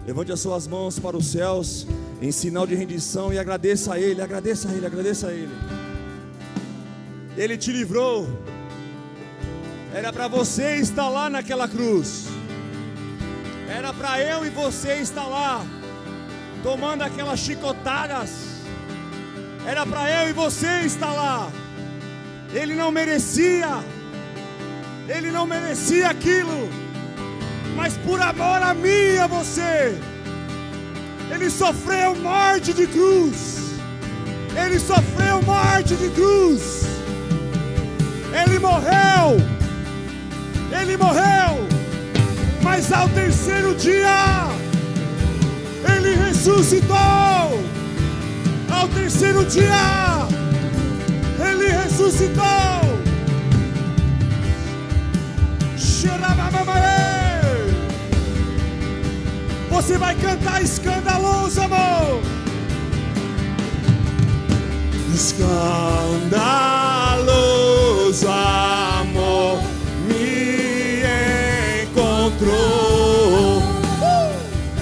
Levante as suas mãos para os céus em sinal de rendição e agradeça a Ele, agradeça a Ele, agradeça a Ele. Ele te livrou. Era para você estar lá naquela cruz. Era para eu e você estar lá, tomando aquelas chicotadas. Era para eu e você estar lá. Ele não merecia aquilo, mas por amor a mim e a você, Ele sofreu morte de cruz. Ele sofreu morte de cruz. Ele morreu, mas ao terceiro dia, Ele ressuscitou. Ao terceiro dia, Ele ressuscitou. Você vai cantar escandaloso, amor. Escandaloso amor me encontrou.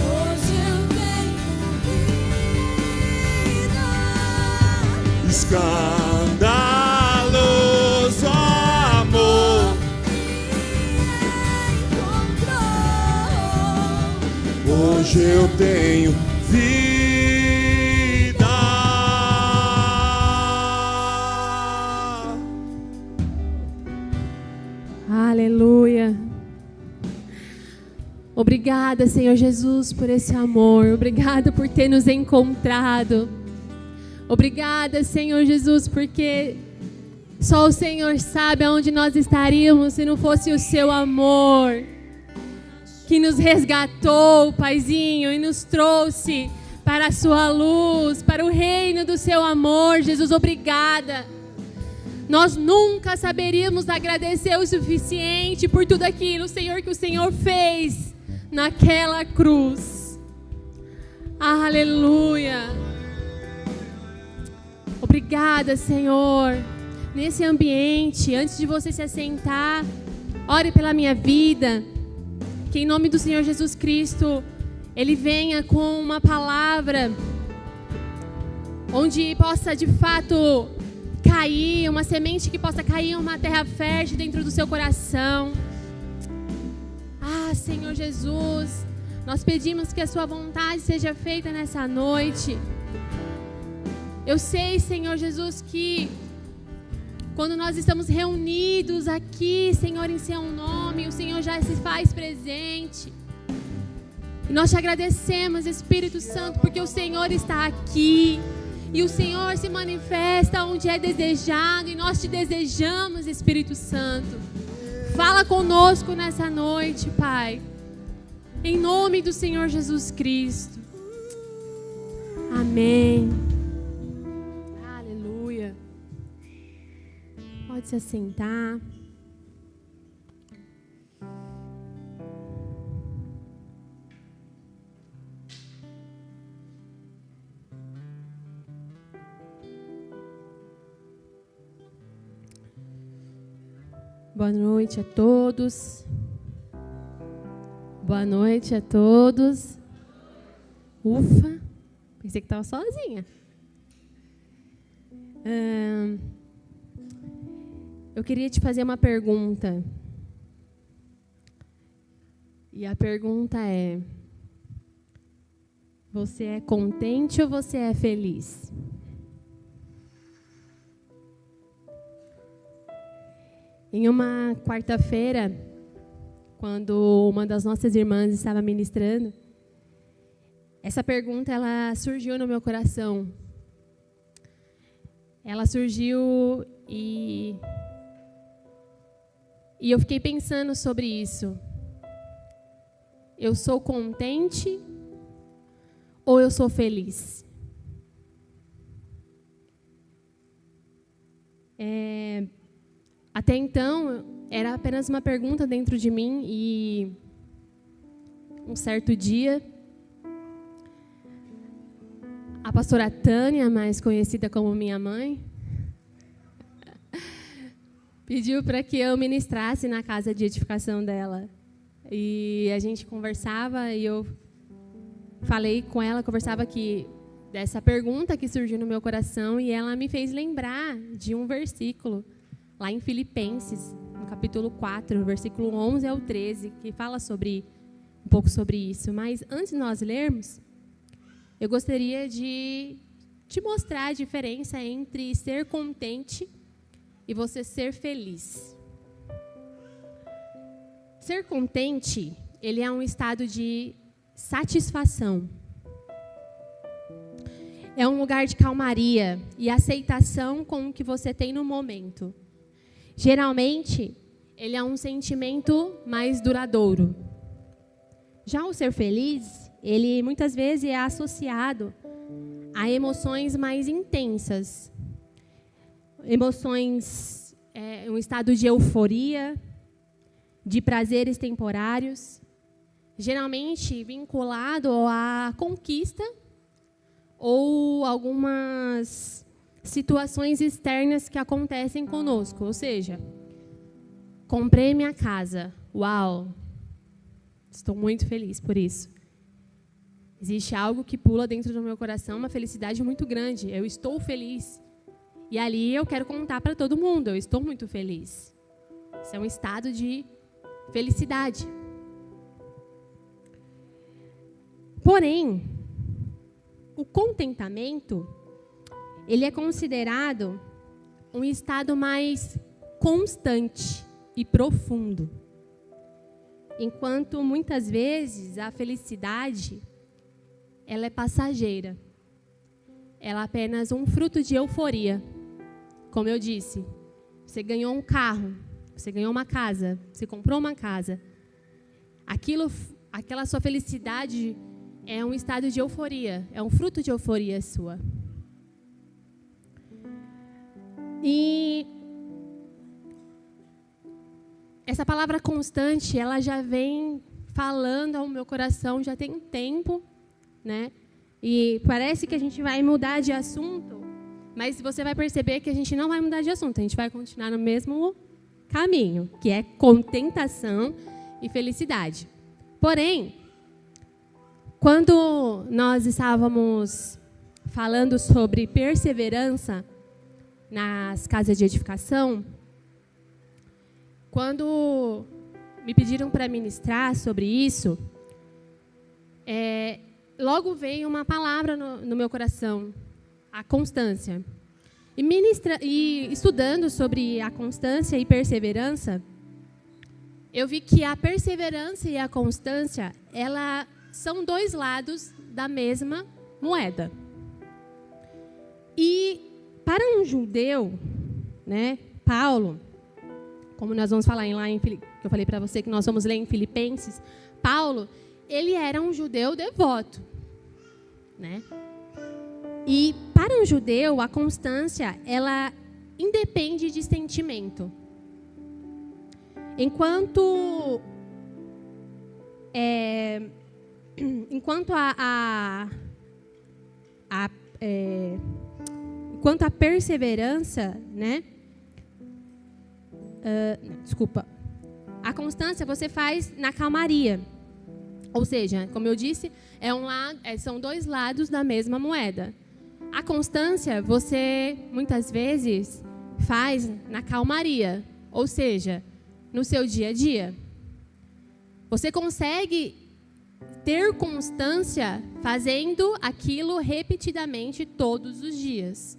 Hoje eu tenho vida. Escandaloso amor Me encontrou. hoje eu tenho vida. Aleluia. Obrigada, Senhor Jesus, por esse amor. Obrigada por ter nos encontrado. Obrigada, Senhor Jesus, porque só o Senhor sabe aonde nós estaríamos se não fosse o seu amor que nos resgatou, Paizinho, e nos trouxe para a sua luz, para o reino do seu amor. Jesus, obrigada. Nós nunca saberíamos agradecer o suficiente por tudo aquilo, Senhor, que o Senhor fez naquela cruz. Aleluia. Obrigada, Senhor. Nesse ambiente, antes de você se assentar, ore pela minha vida. Que em nome do Senhor Jesus Cristo, Ele venha com uma palavra onde possa de fato cair, uma semente que possa cair em uma terra fértil dentro do seu coração. Ah, Senhor Jesus, nós pedimos que a sua vontade seja feita nessa noite. Eu sei, Senhor Jesus, que quando nós estamos reunidos aqui, Senhor, em seu nome, o Senhor já se faz presente. E nós te agradecemos, Espírito Santo, porque o Senhor está aqui. E o Senhor se manifesta onde é desejado. E nós te desejamos, Espírito Santo. Fala conosco nessa noite, Pai. Em nome do Senhor Jesus Cristo. Amém. Aleluia. Pode se assentar. Boa noite a todos. Boa noite a todos. Ufa, pensei que estava sozinha. Eu queria te fazer uma pergunta. E a pergunta é: você é contente ou você é feliz? Em uma quarta-feira, quando uma das nossas irmãs estava ministrando, essa pergunta ela surgiu no meu coração. Ela surgiu e eu fiquei pensando sobre isso. Eu sou contente ou eu sou feliz? Até então, era apenas uma pergunta dentro de mim e um certo dia, a pastora Tânia, mais conhecida como minha mãe, pediu para que eu ministrasse na casa de edificação dela. E a gente conversava e eu falei com ela, conversava aqui dessa pergunta que surgiu no meu coração e ela me fez lembrar de um versículo lá em Filipenses, no capítulo 4, versículo 11 ao 13, que fala um pouco sobre isso. Mas antes de nós lermos, eu gostaria de te mostrar a diferença entre ser contente e você ser feliz. Ser contente, ele é um estado de satisfação. É um lugar de calmaria e aceitação com o que você tem no momento. Geralmente, ele é um sentimento mais duradouro. Já o ser feliz, ele muitas vezes é associado a emoções mais intensas. Emoções, um estado de euforia, de prazeres temporários, geralmente vinculado à conquista ou algumas situações externas que acontecem conosco. Ou seja, comprei minha casa. Uau! Estou muito feliz por isso. Existe algo que pula dentro do meu coração, uma felicidade muito grande. Eu estou feliz. E ali eu quero contar para todo mundo. Eu estou muito feliz. Isso é um estado de felicidade. Porém, o contentamento, ele é considerado um estado mais constante e profundo. Enquanto muitas vezes a felicidade, ela é passageira. Ela é apenas um fruto de euforia. Como eu disse, você ganhou um carro, você ganhou uma casa, você comprou uma casa. Aquela sua felicidade é um estado de euforia, é um fruto de euforia sua. E essa palavra constante, ela já vem falando ao meu coração já tem tempo, né? E parece que a gente vai mudar de assunto, mas você vai perceber que a gente não vai mudar de assunto, a gente vai continuar no mesmo caminho, que é contentação e felicidade. Porém, quando nós estávamos falando sobre perseverança nas casas de edificação, quando me pediram para ministrar sobre isso, logo veio uma palavra no meu coração, a constância. E estudando sobre a constância e perseverança, eu vi que a perseverança e a constância, ela são dois lados da mesma moeda. E para um judeu, né, Paulo, como nós vamos falar que eu falei para você que nós vamos ler em Filipenses, Paulo, ele era um judeu devoto, né? E para um judeu, a constância, ela independe de sentimento. Enquanto a perseverança, né? A constância você faz na calmaria. Ou seja, como eu disse, são dois lados da mesma moeda. A constância você muitas vezes faz na calmaria, ou seja, no seu dia a dia. Você consegue ter constância fazendo aquilo repetidamente todos os dias.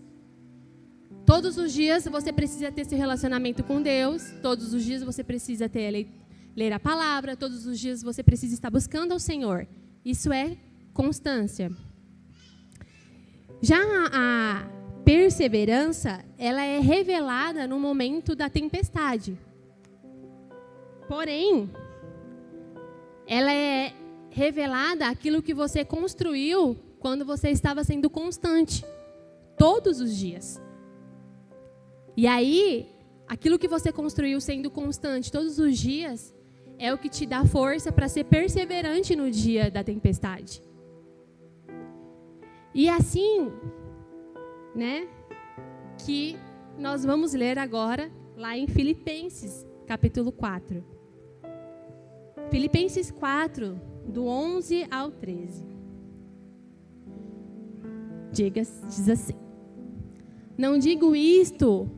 Todos os dias você precisa ter seu relacionamento com Deus, todos os dias você precisa ler a palavra, todos os dias você precisa estar buscando ao Senhor. Isso é constância. Já a perseverança, ela é revelada no momento da tempestade. Porém, ela é revelada aquilo que você construiu quando você estava sendo constante, todos os dias. E aí, aquilo que você construiu sendo constante todos os dias é o que te dá força para ser perseverante no dia da tempestade. E assim, né, que nós vamos ler agora lá em Filipenses, capítulo 4. Filipenses 4, do 11 ao 13. diz assim: não digo isto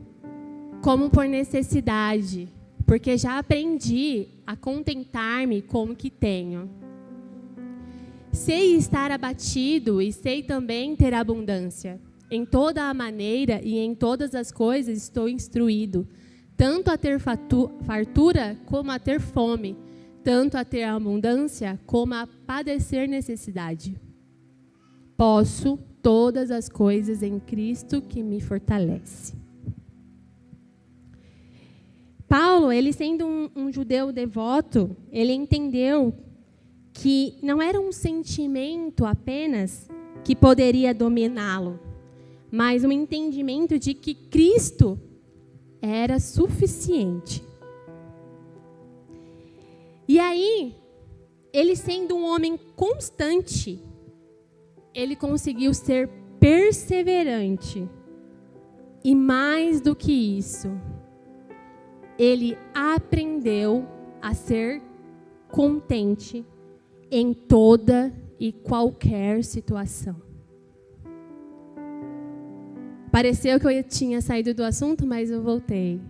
como por necessidade, porque já aprendi a contentar-me com o que tenho. Sei estar abatido e sei também ter abundância. Em toda a maneira e em todas as coisas estou instruído, tanto a ter fartura como a ter fome, tanto a ter abundância como a padecer necessidade. Posso todas as coisas em Cristo que me fortalece. Paulo, ele sendo um judeu devoto, ele entendeu que não era um sentimento apenas que poderia dominá-lo, mas um entendimento de que Cristo era suficiente. E aí, ele sendo um homem constante, ele conseguiu ser perseverante. E mais do que isso, ele aprendeu a ser contente em toda e qualquer situação. Pareceu que eu tinha saído do assunto, mas eu voltei.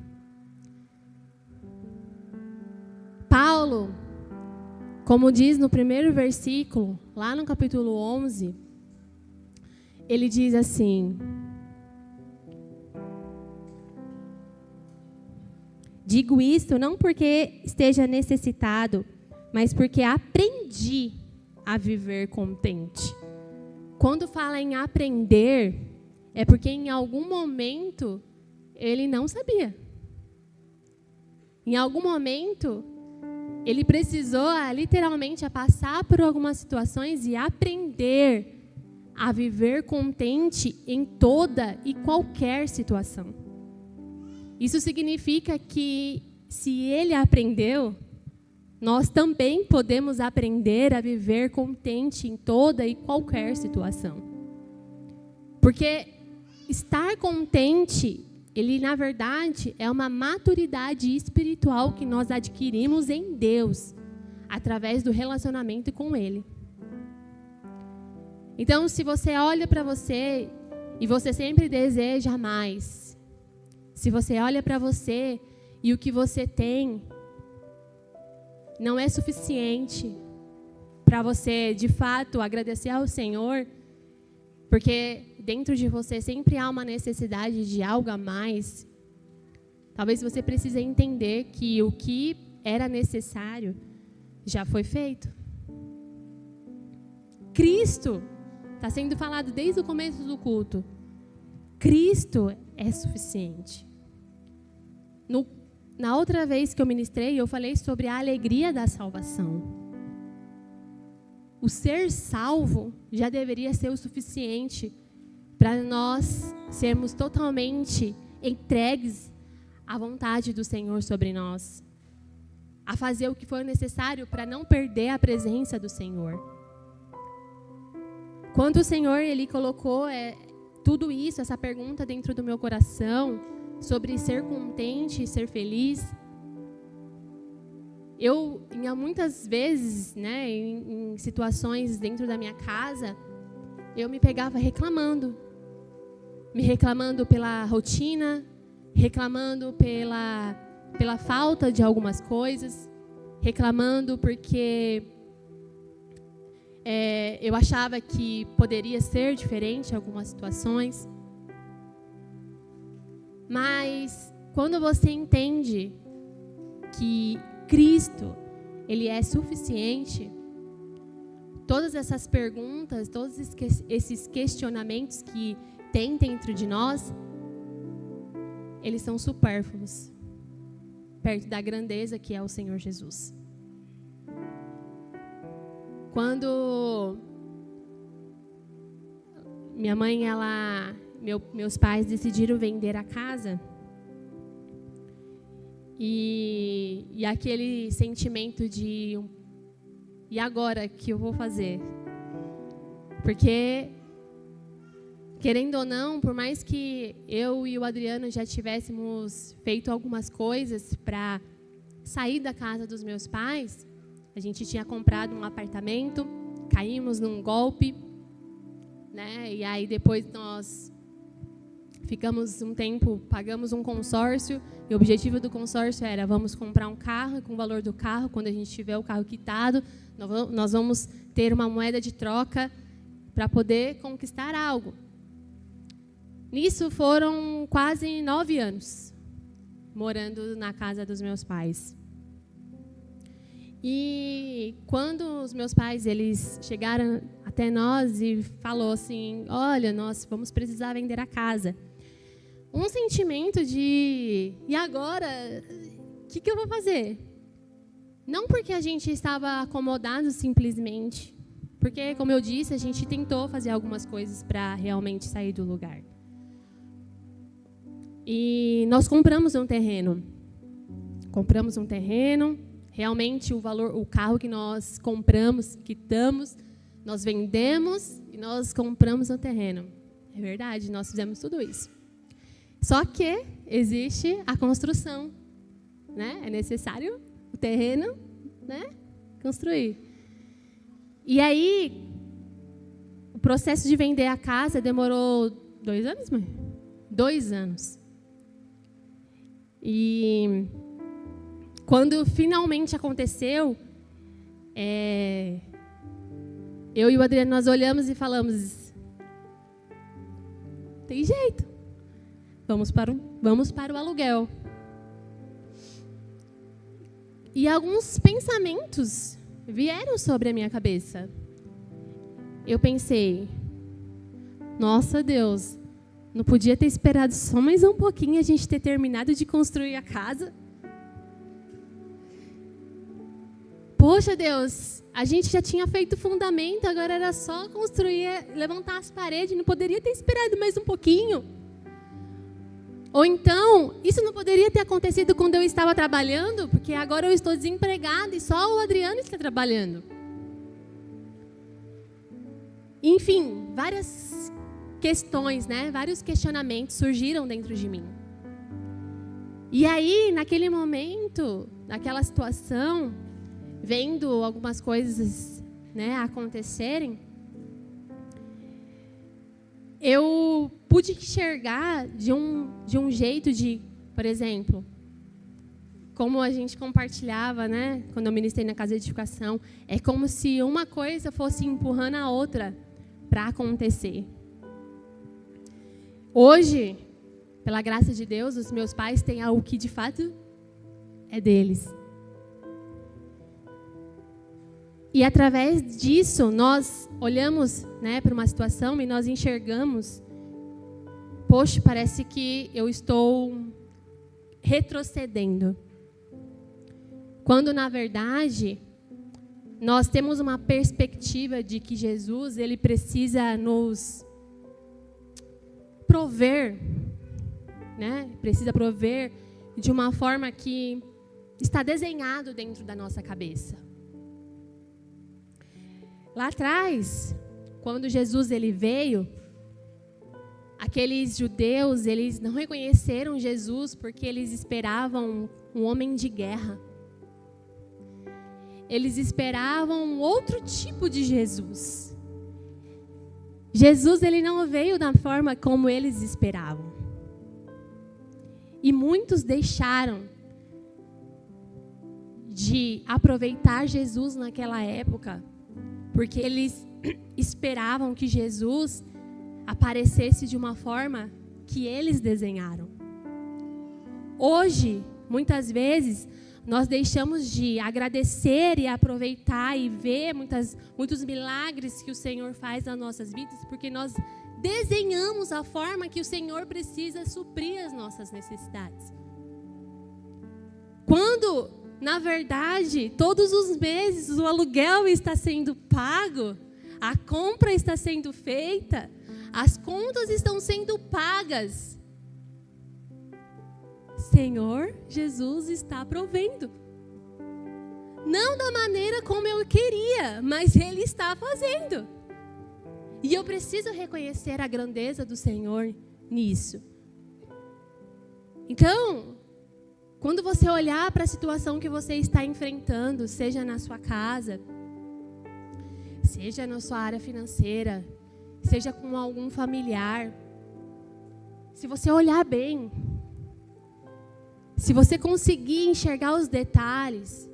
Paulo, como diz no primeiro versículo, lá no capítulo 11, ele diz assim: digo isto não porque esteja necessitado, mas porque aprendi a viver contente. Quando fala em aprender, é porque em algum momento ele não sabia. Em algum momento ele precisou literalmente passar por algumas situações e aprender a viver contente em toda e qualquer situação. Isso significa que, se ele aprendeu, nós também podemos aprender a viver contente em toda e qualquer situação. Porque estar contente, ele, na verdade, é uma maturidade espiritual que nós adquirimos em Deus, através do relacionamento com Ele. Então, se você olha para você e você sempre deseja mais, se você olha para você e o que você tem não é suficiente para você, de fato, agradecer ao Senhor, porque dentro de você sempre há uma necessidade de algo a mais, talvez você precise entender que o que era necessário já foi feito. Cristo, está sendo falado desde o começo do culto, Cristo é suficiente. Na outra vez que eu ministrei, eu falei sobre a alegria da salvação. O ser salvo já deveria ser o suficiente para nós sermos totalmente entregues à vontade do Senhor sobre nós, a fazer o que for necessário para não perder a presença do Senhor. Quando o Senhor ele colocou tudo isso, essa pergunta dentro do meu coração, sobre ser contente e ser feliz, eu, muitas vezes, em situações dentro da minha casa, eu me pegava reclamando pela rotina, reclamando pela falta de algumas coisas, reclamando porque eu achava que poderia ser diferente em algumas situações. Mas quando você entende que Cristo, ele é suficiente, todas essas perguntas, todos esses questionamentos que tem dentro de nós, eles são supérfluos, perto da grandeza que é o Senhor Jesus. Quando minha mãe, meus pais decidiram vender a casa, e aquele sentimento de e agora, o que eu vou fazer? Porque, querendo ou não, por mais que eu e o Adriano já tivéssemos feito algumas coisas para sair da casa dos meus pais, a gente tinha comprado um apartamento, caímos num golpe, né? E aí depois nós ficamos um tempo, pagamos um consórcio, e o objetivo do consórcio era: vamos comprar um carro, e com o valor do carro, quando a gente tiver o carro quitado, nós vamos ter uma moeda de troca para poder conquistar algo. Nisso foram quase 9 anos morando na casa dos meus pais. E quando os meus pais, eles chegaram até nós e falou assim: olha, nós vamos precisar vender a casa. Um sentimento de: e agora? O que eu vou fazer? Não porque a gente estava acomodado simplesmente, porque, como eu disse, a gente tentou fazer algumas coisas para realmente sair do lugar. E nós compramos um terreno. Realmente o carro que nós compramos, quitamos, nós vendemos e nós compramos um terreno. É verdade, nós fizemos tudo isso. Só que existe a construção, né? É necessário o terreno, né? Construir. E aí, o processo de vender a casa demorou 2 anos, mãe? 2 anos. E quando finalmente aconteceu, eu e o Adriano, nós olhamos e falamos: tem jeito, vamos para o aluguel. E alguns pensamentos vieram sobre a minha cabeça. Eu pensei: nossa, Deus, não podia ter esperado só mais um pouquinho a gente ter terminado de construir a casa? Poxa, Deus, a gente já tinha feito o fundamento, agora era só construir, levantar as paredes, não poderia ter esperado mais um pouquinho? Ou então, isso não poderia ter acontecido quando eu estava trabalhando, porque agora eu estou desempregada e só o Adriano está trabalhando. Enfim, várias questões, né? Vários questionamentos surgiram dentro de mim. E aí, naquele momento, naquela situação, vendo algumas coisas, né, acontecerem, eu pude enxergar de um jeito de, por exemplo, como a gente compartilhava, né, quando eu ministrei na casa de edificação, é como se uma coisa fosse empurrando a outra para acontecer. Hoje, pela graça de Deus, os meus pais têm algo que de fato é deles. E através disso, nós olhamos, né, para uma situação e nós enxergamos: poxa, parece que eu estou retrocedendo. Quando, na verdade, nós temos uma perspectiva de que Jesus, ele precisa nos prover, né? Precisa prover de uma forma que está desenhado dentro da nossa cabeça. Lá atrás, quando Jesus ele veio, aqueles judeus, eles não reconheceram Jesus porque eles esperavam um homem de guerra. Eles esperavam um outro tipo de Jesus. Jesus ele não veio da forma como eles esperavam. E muitos deixaram de aproveitar Jesus naquela época, porque eles esperavam que Jesus aparecesse de uma forma que eles desenharam. Hoje, muitas vezes, nós deixamos de agradecer e aproveitar e ver muitos milagres que o Senhor faz nas nossas vidas, porque nós desenhamos a forma que o Senhor precisa suprir as nossas necessidades. Quando, na verdade, todos os meses o aluguel está sendo pago, a compra está sendo feita, as contas estão sendo pagas. Senhor, Jesus está provendo. Não da maneira como eu queria, mas Ele está fazendo. E eu preciso reconhecer a grandeza do Senhor nisso. Então, quando você olhar para a situação que você está enfrentando, seja na sua casa, seja na sua área financeira, seja com algum familiar. Se você olhar bem, se você conseguir enxergar os detalhes,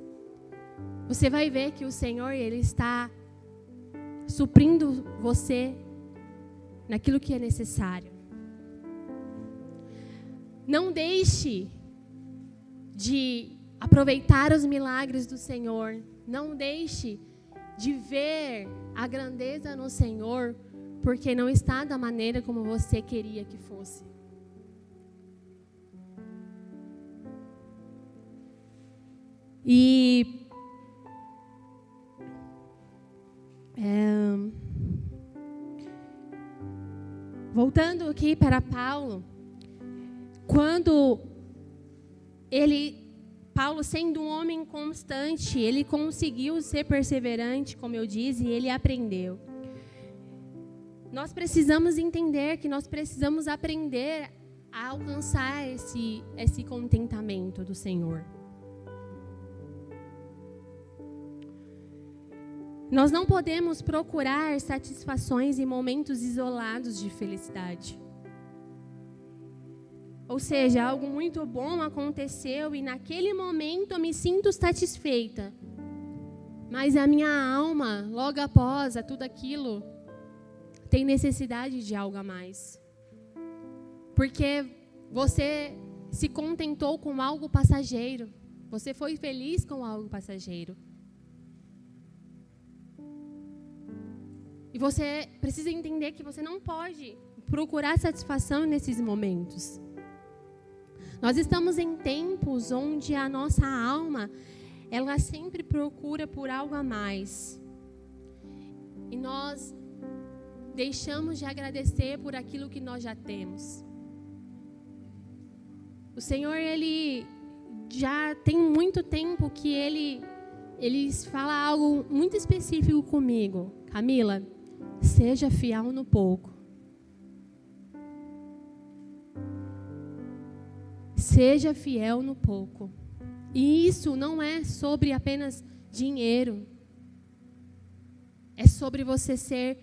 você vai ver que o Senhor, Ele está suprindo você naquilo que é necessário. Não deixe de aproveitar os milagres do Senhor. Não deixe de ver a grandeza no Senhor, porque não está da maneira como você queria que fosse. E voltando aqui para Paulo, quando Paulo, sendo um homem constante, ele conseguiu ser perseverante, como eu disse, e ele aprendeu. Nós precisamos entender que nós precisamos aprender a alcançar esse contentamento do Senhor. Nós não podemos procurar satisfações em momentos isolados de felicidade. Ou seja, algo muito bom aconteceu e naquele momento eu me sinto satisfeita. Mas a minha alma, logo após tudo aquilo, tem necessidade de algo a mais. Porque você se contentou com algo passageiro. Você foi feliz com algo passageiro. E você precisa entender que você não pode procurar satisfação nesses momentos. Nós estamos em tempos onde a nossa alma, ela sempre procura por algo a mais. E nós deixamos de agradecer por aquilo que nós já temos. O Senhor, Ele já tem muito tempo que Ele fala algo muito específico comigo. Camila, seja fiel no pouco. Seja fiel no pouco. E isso não é sobre apenas dinheiro. É sobre você ser,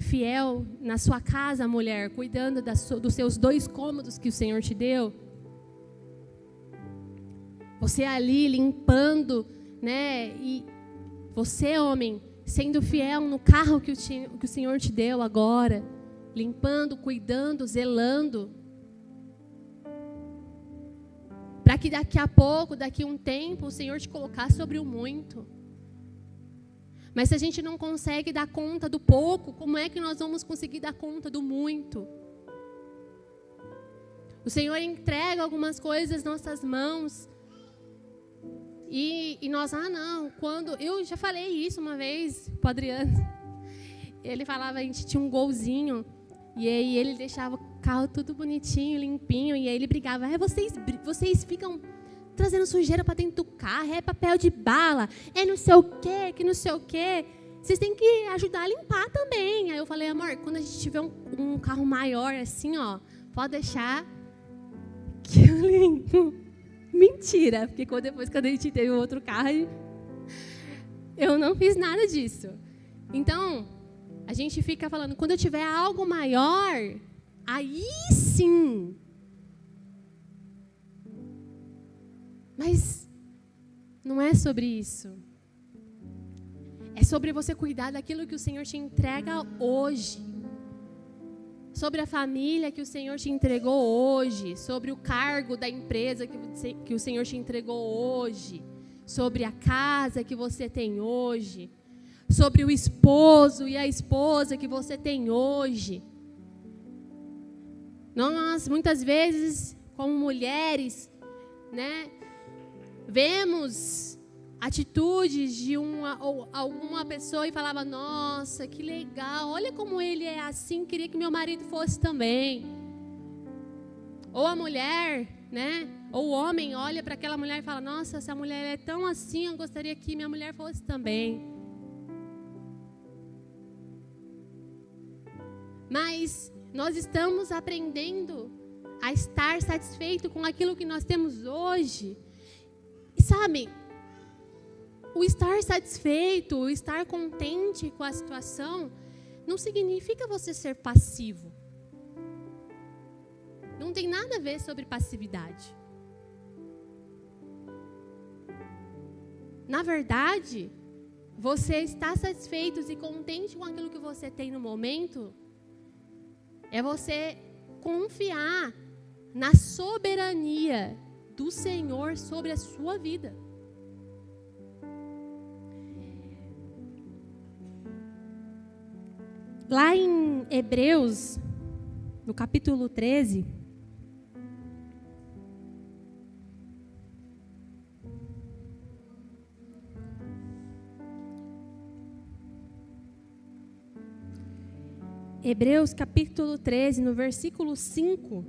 fiel na sua casa, mulher, cuidando dos seus 2 cômodos que o Senhor te deu. Você ali limpando, e você, homem, sendo fiel no carro que o Senhor te deu agora, limpando, cuidando, zelando. Para que daqui a pouco, daqui a um tempo, o Senhor te colocar sobre o muito. Mas se a gente não consegue dar conta do pouco, como é que nós vamos conseguir dar conta do muito? O Senhor entrega algumas coisas nas nossas mãos. E nós, quando... Eu já falei isso uma vez para o Adriano. Ele falava, a gente tinha um golzinho. E aí ele deixava o carro tudo bonitinho, limpinho. E aí ele brigava, vocês ficam trazendo sujeira para dentro do carro, é papel de bala, é não sei o quê, que não sei o quê. Vocês têm que ajudar a limpar também. Aí eu falei, amor, quando a gente tiver um carro maior assim, pode deixar que eu limpo. Mentira, porque depois que a gente teve outro carro, eu não fiz nada disso. Então, a gente fica falando, quando eu tiver algo maior, aí sim. Mas não é sobre isso. É sobre você cuidar daquilo que o Senhor te entrega hoje. Sobre a família que o Senhor te entregou hoje. Sobre o cargo da empresa que o Senhor te entregou hoje. Sobre a casa que você tem hoje. Sobre o esposo e a esposa que você tem hoje. Nós, muitas vezes, como mulheres, vemos atitudes de alguma pessoa e falava, nossa, que legal, olha como ele é assim, queria que meu marido fosse também. Ou a mulher, ou o homem olha para aquela mulher e fala, nossa, essa mulher é tão assim, eu gostaria que minha mulher fosse também. Mas nós estamos aprendendo a estar satisfeito com aquilo que nós temos hoje. E sabe, o estar satisfeito, o estar contente com a situação, não significa você ser passivo. Não tem nada a ver sobre passividade. Na verdade, você estar satisfeito e contente com aquilo que você tem no momento é você confiar na soberania do Senhor sobre a sua vida. Lá em Hebreus, no capítulo 13, Hebreus capítulo 13, no versículo 5,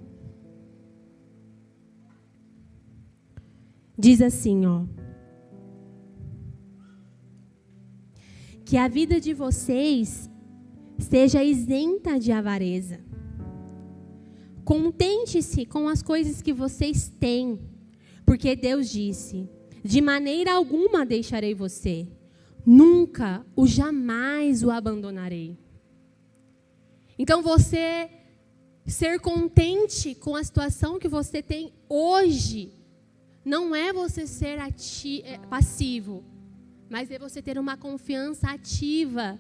diz assim, ó: que a vida de vocês seja isenta de avareza. Contente-se com as coisas que vocês têm, porque Deus disse: de maneira alguma deixarei você, nunca ou jamais o abandonarei. Então você ser contente com a situação que você tem hoje, não é você ser passivo, mas é você ter uma confiança ativa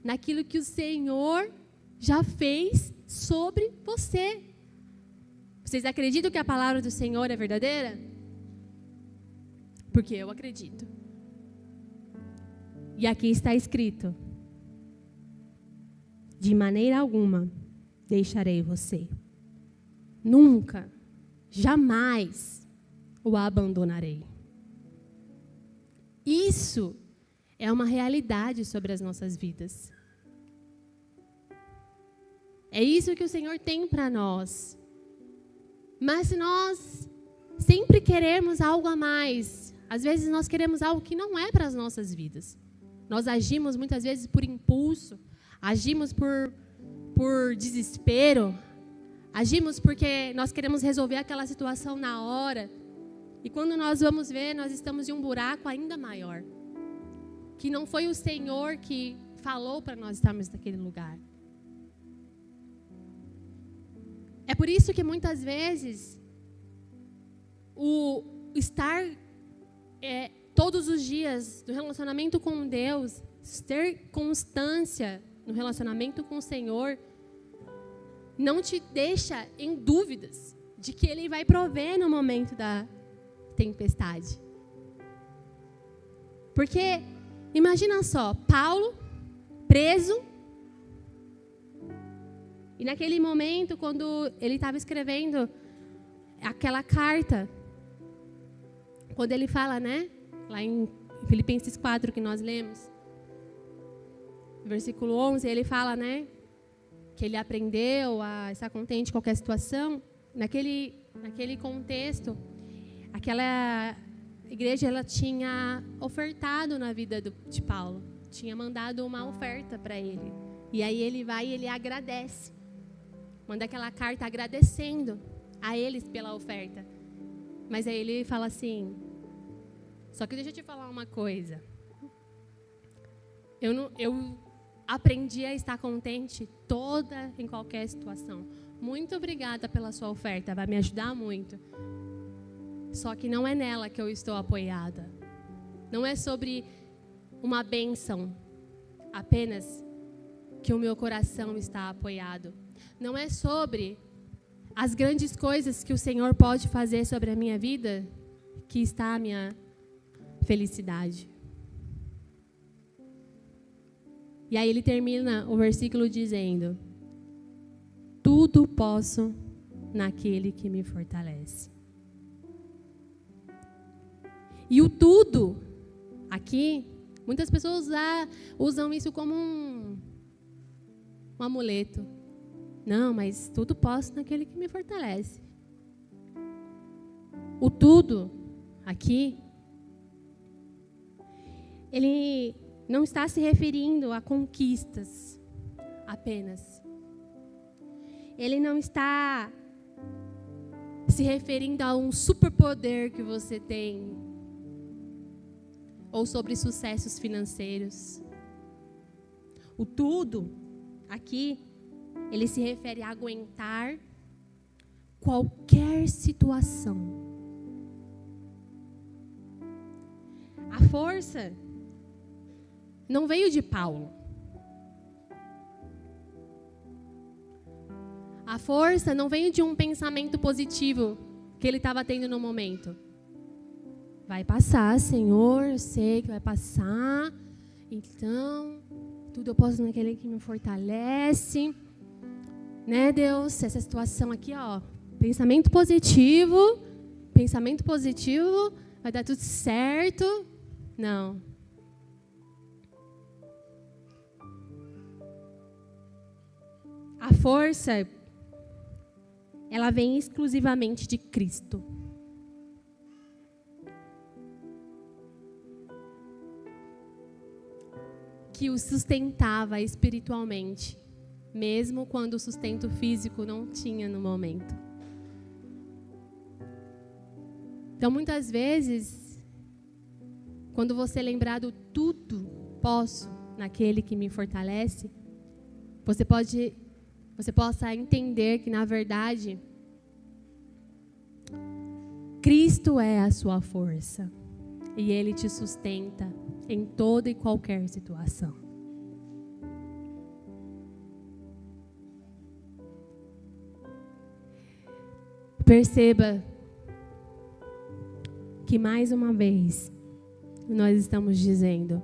naquilo que o Senhor já fez sobre você. Vocês acreditam que a palavra do Senhor é verdadeira? Porque eu acredito. E aqui está escrito: de maneira alguma deixarei você. Nunca, jamais o abandonarei. Isso é uma realidade sobre as nossas vidas. É isso que o Senhor tem para nós. Mas se nós sempre queremos algo a mais, às vezes nós queremos algo que não é para as nossas vidas. Nós agimos muitas vezes por impulso, agimos por desespero, agimos porque nós queremos resolver aquela situação na hora. E quando nós vamos ver, nós estamos em um buraco ainda maior. Que não foi o Senhor que falou para nós estarmos naquele lugar. É por isso que muitas vezes o estar todos os dias no relacionamento com Deus, ter constância no relacionamento com o Senhor, não te deixa em dúvidas de que Ele vai prover no momento da tempestade. Porque, imagina só, Paulo preso, e naquele momento, quando ele estava escrevendo aquela carta, quando ele fala, né, lá em Filipenses 4, que nós lemos, versículo 11, ele fala, né, que ele aprendeu a estar contente em qualquer situação. Naquele contexto, aquela igreja, ela tinha ofertado na vida de Paulo, tinha mandado uma oferta para ele. E aí ele vai e ele agradece, manda aquela carta agradecendo a eles pela oferta. Mas aí ele fala assim: só que deixa eu te falar uma coisa, eu aprendi a estar contente em qualquer situação. Muito obrigada pela sua oferta, vai me ajudar muito. Só que não é nela que eu estou apoiada. Não é sobre uma bênção apenas que o meu coração está apoiado. Não é sobre as grandes coisas que o Senhor pode fazer sobre a minha vida que está a minha felicidade. E aí ele termina o versículo dizendo: tudo posso naquele que me fortalece. E o tudo, aqui, muitas pessoas usam isso como um amuleto. Não, mas tudo posso naquele que me fortalece. O tudo, aqui, ele não está se referindo a conquistas apenas. Ele não está se referindo a um superpoder que você tem, ou sobre sucessos financeiros. O tudo aqui, ele se refere a aguentar qualquer situação. A força não veio de Paulo. A força não veio de um pensamento positivo que ele estava tendo no momento. Vai passar, Senhor, eu sei que vai passar. Então, tudo eu posso naquele que me fortalece. Né, Deus? Essa situação aqui, ó. Pensamento positivo, vai dar tudo certo. Não. A força, ela vem exclusivamente de Cristo. Que o sustentava espiritualmente, mesmo quando o sustento físico não tinha no momento. Então, muitas vezes, quando você lembrar do tudo posso naquele que me fortalece, você possa entender que, na verdade, Cristo é a sua força e Ele te sustenta em toda e qualquer situação. Perceba que, mais uma vez, nós estamos dizendo: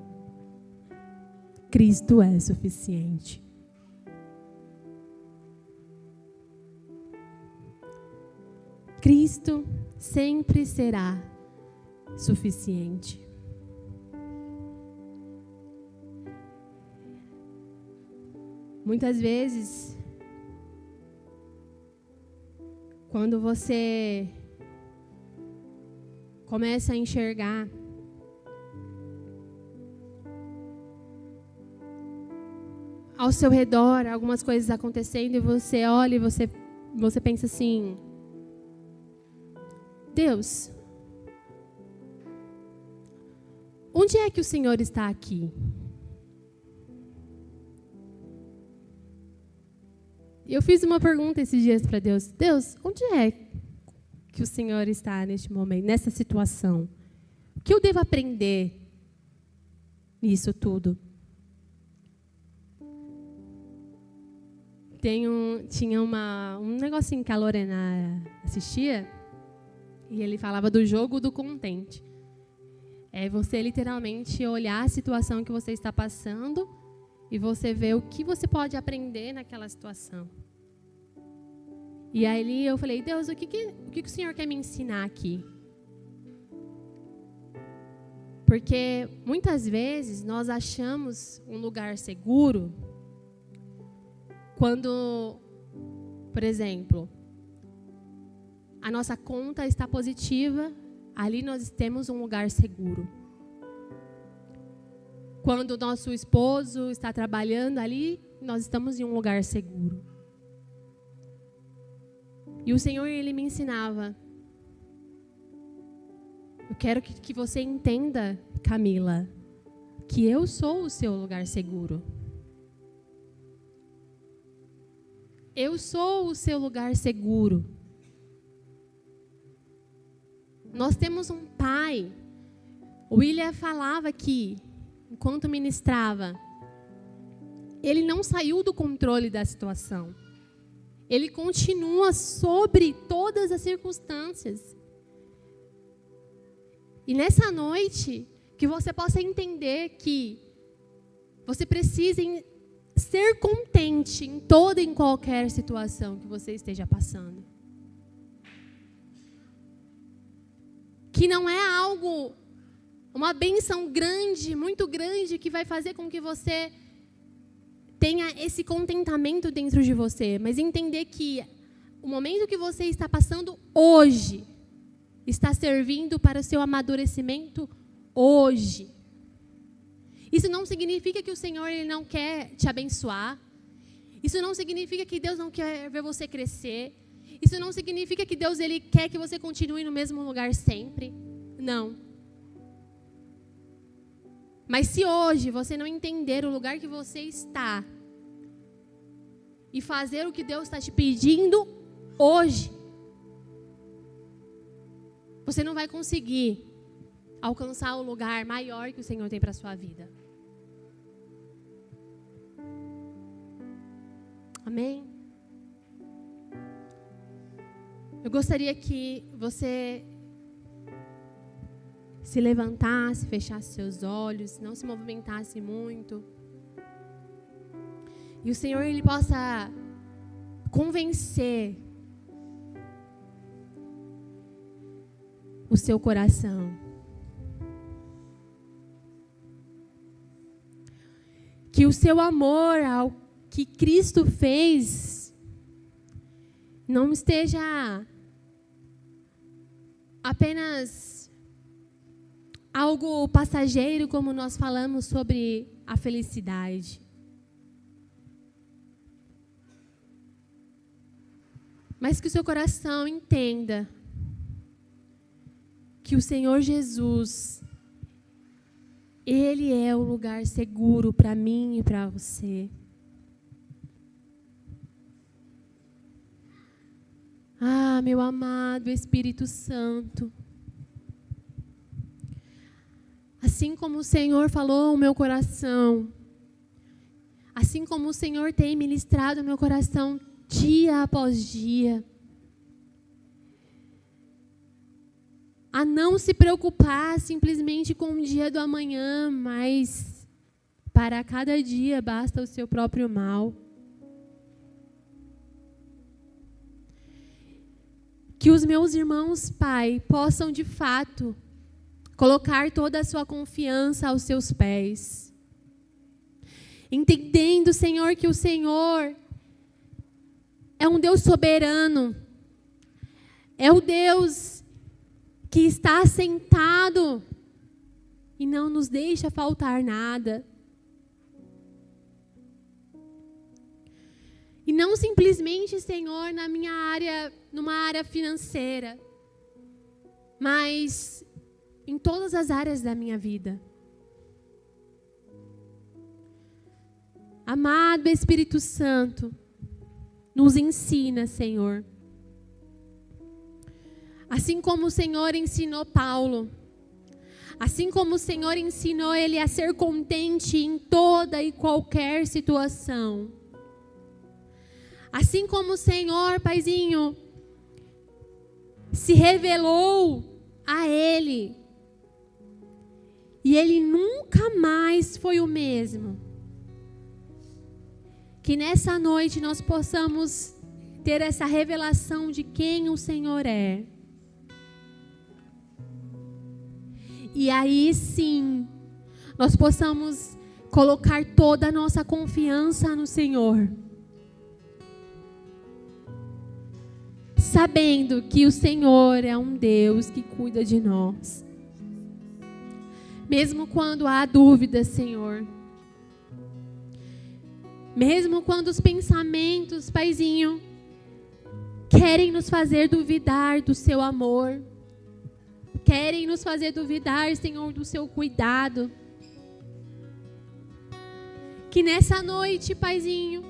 Cristo é suficiente. Cristo sempre será suficiente. Muitas vezes, quando você começa a enxergar ao seu redor algumas coisas acontecendo e você olha e você pensa assim: Deus, onde é que o Senhor está aqui? Eu fiz uma pergunta esses dias para Deus: Deus, onde é que o Senhor está neste momento, nessa situação? O que eu devo aprender nisso tudo? Tinha um negocinho que a Lorena assistia e ele falava do jogo do contente. É você literalmente olhar a situação que você está passando e você ver o que você pode aprender naquela situação. E aí eu falei: Deus, o que o Senhor quer me ensinar aqui? Porque muitas vezes nós achamos um lugar seguro quando, por exemplo, a nossa conta está positiva, ali nós temos um lugar seguro. Quando o nosso esposo está trabalhando, ali nós estamos em um lugar seguro. E o Senhor, Ele me ensinava: eu quero que você entenda, Camila, que eu sou o seu lugar seguro. Eu sou o seu lugar seguro. Nós temos um pai. O William falava que, enquanto ministrava, ele não saiu do controle da situação. Ele continua sobre todas as circunstâncias. E nessa noite, que você possa entender que você precisa ser contente em toda e em qualquer situação que você esteja passando. Que não é algo, uma bênção grande, muito grande, que vai fazer com que você tenha esse contentamento dentro de você, mas entender que o momento que você está passando hoje está servindo para o seu amadurecimento hoje. Isso não significa que o Senhor, Ele não quer te abençoar. Isso não significa que Deus não quer ver você crescer. Isso não significa que Deus, Ele quer que você continue no mesmo lugar sempre. Não. Mas se hoje você não entender o lugar que você está, e fazer o que Deus está te pedindo hoje, você não vai conseguir alcançar o lugar maior que o Senhor tem para a sua vida. Amém? Eu gostaria que você se levantasse, fechasse seus olhos, não se movimentasse muito. E o Senhor, Ele possa convencer o seu coração. Que o seu amor ao que Cristo fez não esteja apenas algo passageiro, como nós falamos sobre a felicidade. Mas que o seu coração entenda que o Senhor Jesus, Ele é o lugar seguro para mim e para você. Ah, meu amado Espírito Santo. Assim como o Senhor falou ao meu coração, assim como o Senhor tem ministrado ao meu coração dia após dia, a não se preocupar simplesmente com o dia do amanhã, mas para cada dia basta o seu próprio mal. Que os meus irmãos, Pai, possam de fato colocar toda a sua confiança aos seus pés, entendendo, Senhor, que o Senhor é um Deus soberano, é o Deus que está sentado e não nos deixa faltar nada. E não simplesmente, Senhor, numa área financeira, mas em todas as áreas da minha vida. Amado Espírito Santo, nos ensina, Senhor. Assim como o Senhor ensinou Paulo, assim como o Senhor ensinou ele a ser contente em toda e qualquer situação. Assim como o Senhor, Paizinho, se revelou a ele, e ele nunca mais foi o mesmo. Que nessa noite nós possamos ter essa revelação de quem o Senhor é. E aí sim, nós possamos colocar toda a nossa confiança no Senhor. Sabendo que o Senhor é um Deus que cuida de nós. Mesmo quando há dúvida, Senhor. Mesmo quando os pensamentos, Paizinho, querem nos fazer duvidar do seu amor. Querem nos fazer duvidar, Senhor, do seu cuidado. Que nessa noite, Paizinho,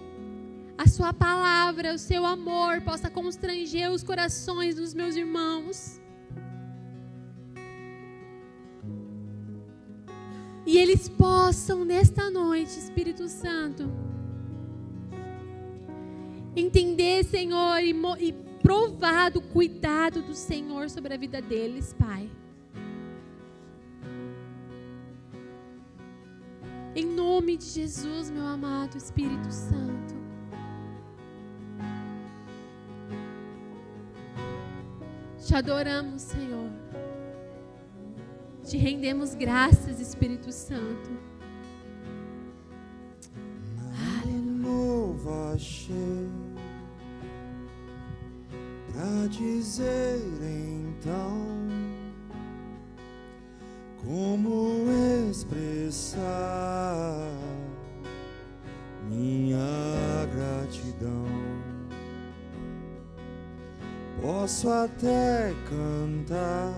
a sua palavra, o seu amor possa constranger os corações dos meus irmãos. E eles possam, nesta noite, Espírito Santo, entender, Senhor, e provar do cuidado do Senhor sobre a vida deles, Pai. Em nome de Jesus, meu amado Espírito Santo. Te adoramos, Senhor. Te rendemos graças, Espírito Santo. Novo achei pra dizer então como expressar minha gratidão. Posso até cantar